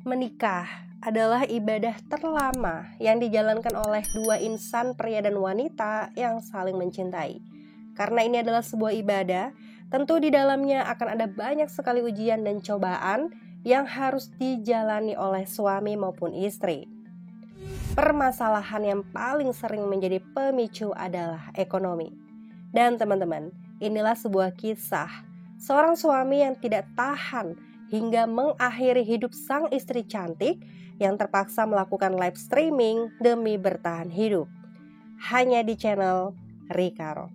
Menikah adalah ibadah terlama yang dijalankan oleh dua insan pria dan wanita yang saling mencintai. Karena ini adalah sebuah ibadah, tentu di dalamnya akan ada banyak sekali ujian dan cobaan yang harus dijalani oleh suami maupun istri. Permasalahan yang paling sering menjadi pemicu adalah ekonomi. Dan teman-teman, inilah sebuah kisah seorang suami yang tidak tahan hingga mengakhiri hidup sang istri cantik yang terpaksa melakukan live streaming demi bertahan hidup. Hanya di channel Rikaro.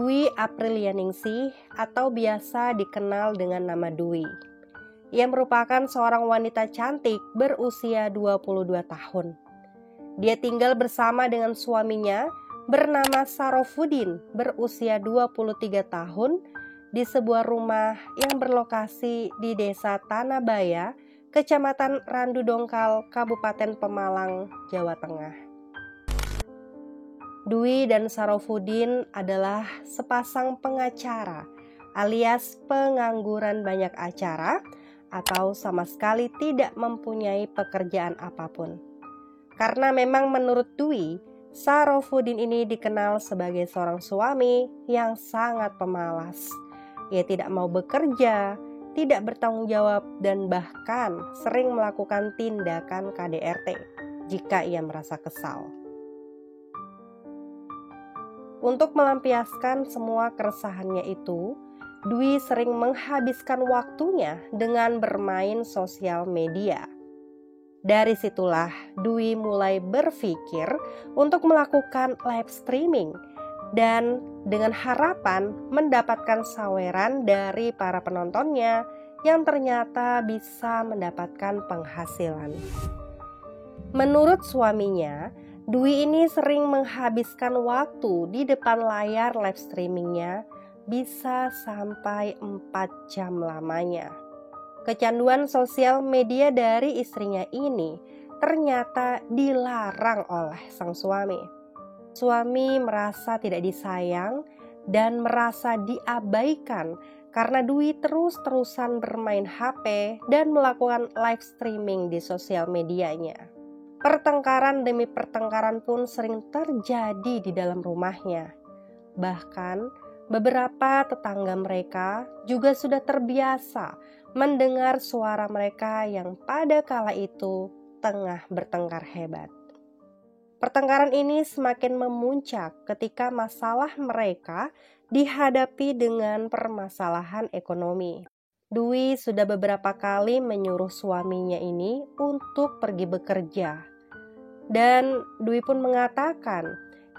Dwi Aprilianingsih atau biasa dikenal dengan nama Dwi. Ia merupakan seorang wanita cantik berusia 22 tahun. Dia tinggal bersama dengan suaminya bernama Sarofuddin berusia 23 tahun di sebuah rumah yang berlokasi di Desa Tanabaya, Kecamatan Randu Dongkal, Kabupaten Pemalang, Jawa Tengah. Dwi dan Sarofuddin adalah sepasang pengacara alias pengangguran banyak acara atau sama sekali tidak mempunyai pekerjaan apapun. Karena memang menurut Dwi, Sarofuddin ini dikenal sebagai seorang suami yang sangat pemalas. Ia tidak mau bekerja, tidak bertanggung jawab, dan bahkan sering melakukan tindakan KDRT jika ia merasa kesal. Untuk melampiaskan semua keresahannya itu, Dwi sering menghabiskan waktunya dengan bermain sosial media. Dari situlah Dwi mulai berpikir untuk melakukan live streaming dan dengan harapan mendapatkan saweran dari para penontonnya yang ternyata bisa mendapatkan penghasilan. Menurut suaminya, Dwi ini sering menghabiskan waktu di depan layar live streamingnya bisa sampai 4 jam lamanya. Kecanduan sosial media dari istrinya ini ternyata dilarang oleh sang suami. Suami merasa tidak disayang dan merasa diabaikan karena Dwi terus-terusan bermain HP dan melakukan live streaming di sosial medianya. Pertengkaran demi pertengkaran pun sering terjadi di dalam rumahnya. Bahkan beberapa tetangga mereka juga sudah terbiasa mendengar suara mereka yang pada kala itu tengah bertengkar hebat. Pertengkaran ini semakin memuncak ketika masalah mereka dihadapi dengan permasalahan ekonomi. Dwi sudah beberapa kali menyuruh suaminya ini untuk pergi bekerja. Dan Dwi pun mengatakan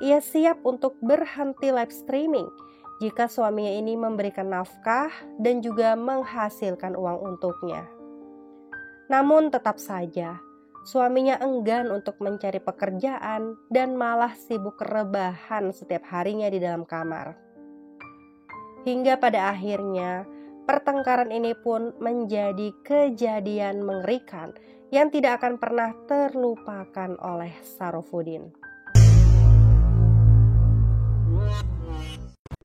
ia siap untuk berhenti live streaming jika suaminya ini memberikan nafkah dan juga menghasilkan uang untuknya. Namun tetap saja, suaminya enggan untuk mencari pekerjaan dan malah sibuk rebahan setiap harinya di dalam kamar. Hingga pada akhirnya, pertengkaran ini pun menjadi kejadian mengerikan yang tidak akan pernah terlupakan oleh Sarofuddin.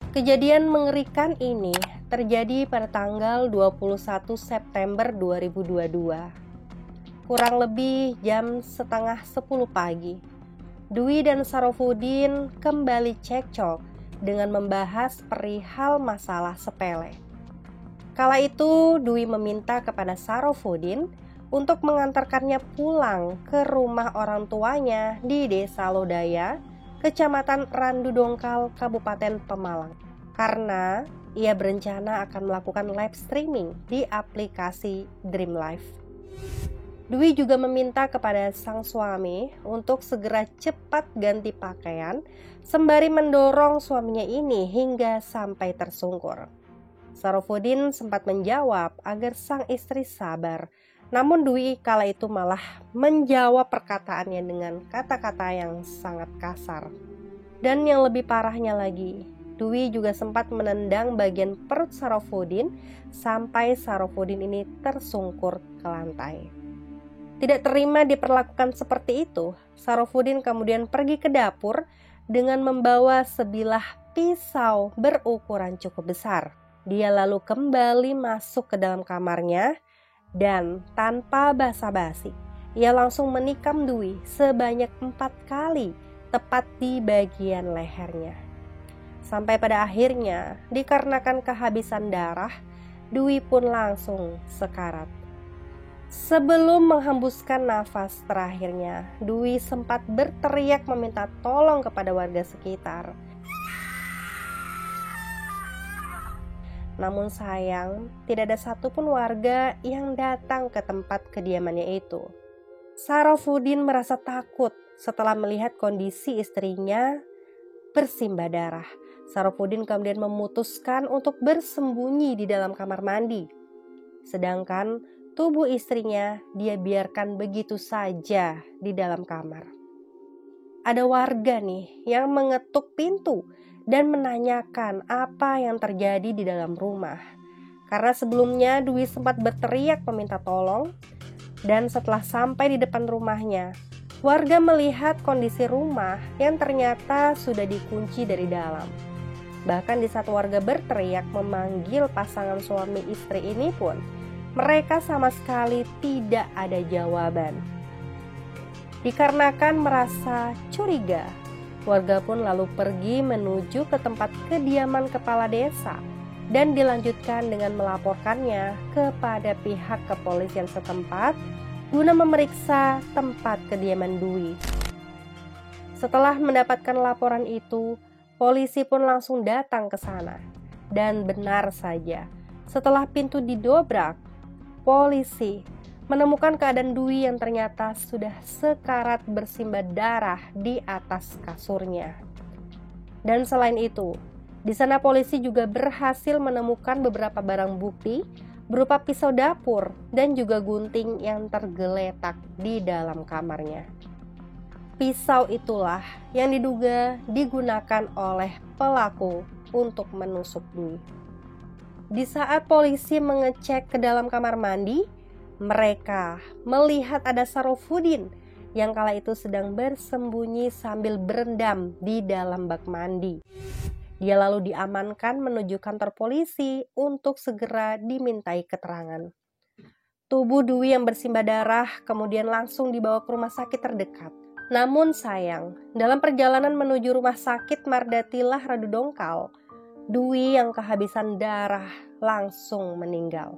Kejadian mengerikan ini terjadi pada tanggal 21 September 2022. Kurang lebih jam setengah 10 pagi. Dwi dan Sarofuddin kembali cekcok dengan membahas perihal masalah sepele. Kala itu Dwi meminta kepada Sarofuddin untuk mengantarkannya pulang ke rumah orang tuanya di Desa Lodaya, Kecamatan Randu Dongkal, Kabupaten Pemalang. Karena ia berencana akan melakukan live streaming di aplikasi Dream Life. Dwi juga meminta kepada sang suami untuk segera cepat ganti pakaian sembari mendorong suaminya ini hingga sampai tersungkur. Sarofuddin sempat menjawab agar sang istri sabar, namun Dwi kala itu malah menjawab perkataannya dengan kata-kata yang sangat kasar. Dan yang lebih parahnya lagi, Dwi juga sempat menendang bagian perut Sarofuddin sampai Sarofuddin ini tersungkur ke lantai. Tidak terima diperlakukan seperti itu, Sarofudin kemudian pergi ke dapur dengan membawa sebilah pisau berukuran cukup besar. Dia lalu kembali masuk ke dalam kamarnya dan tanpa basa-basi, ia langsung menikam Dwi sebanyak 4 kali tepat di bagian lehernya. Sampai pada akhirnya, dikarenakan kehabisan darah, Dwi pun langsung sekarat. Sebelum menghembuskan nafas terakhirnya, Dwi sempat berteriak meminta tolong kepada warga sekitar. Namun sayang, tidak ada satupun warga yang datang ke tempat kediamannya itu. Sarofudin merasa takut setelah melihat kondisi istrinya bersimbah darah. Sarofudin kemudian memutuskan untuk bersembunyi di dalam kamar mandi. Sedangkan tubuh istrinya dia biarkan begitu saja di dalam kamar. Ada warga nih yang mengetuk pintu dan menanyakan apa yang terjadi di dalam rumah. Karena sebelumnya Dwi sempat berteriak meminta tolong, dan setelah sampai di depan rumahnya, warga melihat kondisi rumah yang ternyata sudah dikunci dari dalam. Bahkan di saat warga berteriak memanggil pasangan suami istri ini pun, mereka sama sekali tidak ada jawaban. Dikarenakan merasa curiga, warga pun lalu pergi menuju ke tempat kediaman kepala desa dan dilanjutkan dengan melaporkannya kepada pihak kepolisian setempat guna memeriksa tempat kediaman Dwi. Setelah mendapatkan laporan itu, polisi pun langsung datang ke sana. Dan benar saja, setelah pintu didobrak, polisi menemukan keadaan Dwi yang ternyata sudah sekarat bersimbah darah di atas kasurnya. Dan selain itu, di sana polisi juga berhasil menemukan beberapa barang bukti berupa pisau dapur dan juga gunting yang tergeletak di dalam kamarnya. Pisau itulah yang diduga digunakan oleh pelaku untuk menusuk Dwi. Di saat polisi mengecek ke dalam kamar mandi, mereka melihat ada Sarofudin yang kala itu sedang bersembunyi sambil berendam di dalam bak mandi. Dia lalu diamankan menuju kantor polisi untuk segera dimintai keterangan. Tubuh Dwi yang bersimbah darah kemudian langsung dibawa ke rumah sakit terdekat. Namun sayang, dalam perjalanan menuju rumah sakit Mardatilah Radu Dongkal, Dwi yang kehabisan darah langsung meninggal.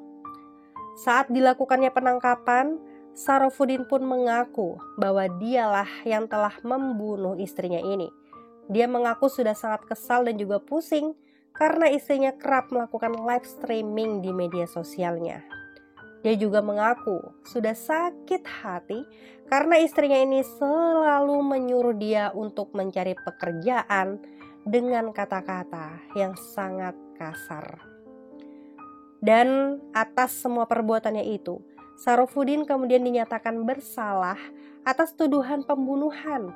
Saat dilakukannya penangkapan, Sarofudin pun mengaku bahwa dialah yang telah membunuh istrinya ini. Dia mengaku sudah sangat kesal dan juga pusing karena istrinya kerap melakukan live streaming di media sosialnya. Dia juga mengaku sudah sakit hati karena istrinya ini selalu menyuruh dia untuk mencari pekerjaan dengan kata-kata yang sangat kasar. Dan atas semua perbuatannya itu, Sarofudin kemudian dinyatakan bersalah atas tuduhan pembunuhan.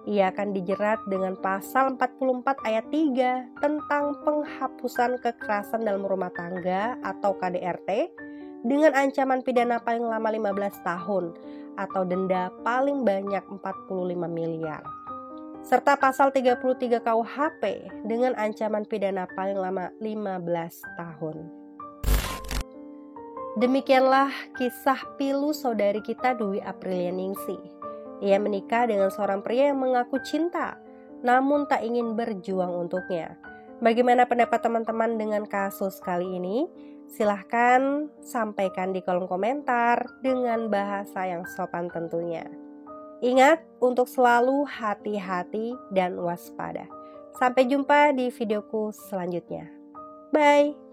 Ia akan dijerat dengan pasal 44 ayat 3 tentang penghapusan kekerasan dalam rumah tangga atau KDRT dengan ancaman pidana paling lama 15 tahun atau denda paling banyak 45 miliar. Serta pasal 33 KUHP dengan ancaman pidana paling lama 15 tahun. Demikianlah kisah pilu saudari kita Dwi Aprilia Ningsih. Ia menikah dengan seorang pria yang mengaku cinta, namun tak ingin berjuang untuknya. Bagaimana pendapat teman-teman dengan kasus kali ini? Silahkan sampaikan di kolom komentar dengan bahasa yang sopan tentunya. Ingat untuk selalu hati-hati dan waspada. Sampai jumpa di videoku selanjutnya. Bye!